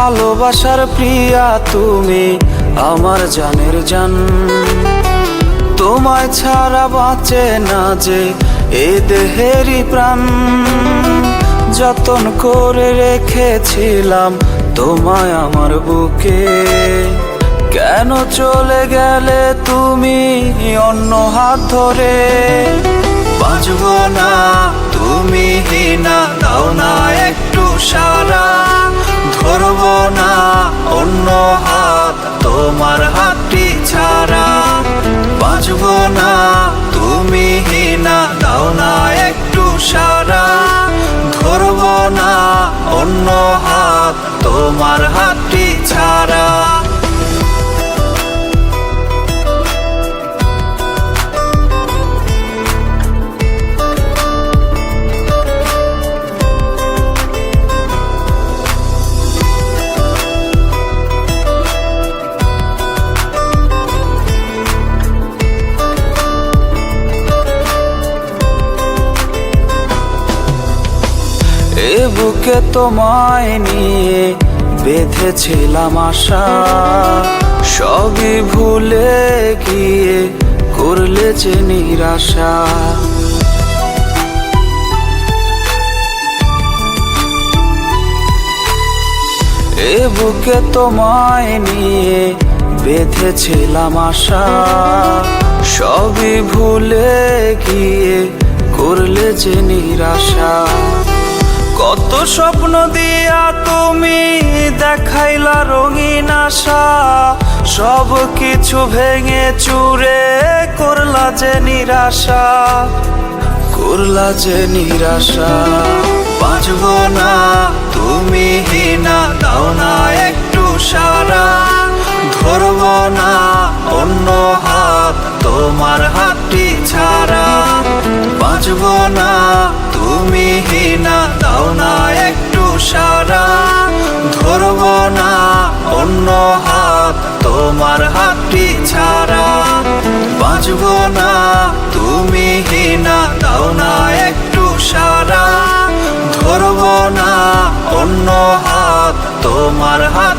ভালোবাসার প্রিয়া তুমি আমার জানের জান। তোমায় ছাড়া বাঁচে না যে এ দেহেরই প্রাণ। যতন করে রেখেছিলাম তোমায় আমার বুকে, কেন চলে গেলে তুমি অন্য হাত ধরে? বাঁচবো না তুমি না, দাও না একটু সারা। ধরবো না অন্য হাত তোমার হাতটি ছাড়া। বাঁচবো না তুমি না, দাও না একটু সারা। ধরবো না অন্য হাত তোমার হাতটি ছাড়া। এ বুকে তোমায় নিয়ে বেঁধেছিলাম আশা, সবই ভুলে গিয়ে করলে যে নিরাশা। এ বুকে তোমায় নিয়ে বেঁধেছিলাম আশা, সবই ভুলে গিয়ে করলে যে নিরাশা। কত স্বপ্ন দিয়া তুমি দেখাইলা রঙিন আশা, সব কিছু ভেঙে চুরে করলা যে নিরাশা, করলা যে নিরাশা। বাঁচবো না তুমি না, দাও না একটু সারা। ধরবো না অন্য হাত তোমার হাতটি ছাড়া। বাঁচবো না তুমি না, দাও না একটু সারা। ধরবো না অন্য হাত তোমার হাতটি ছাড়া। বাঁচবো না তুমি না, দাও না একটু সারা। ধরবো না অন্য হাত তোমার হাত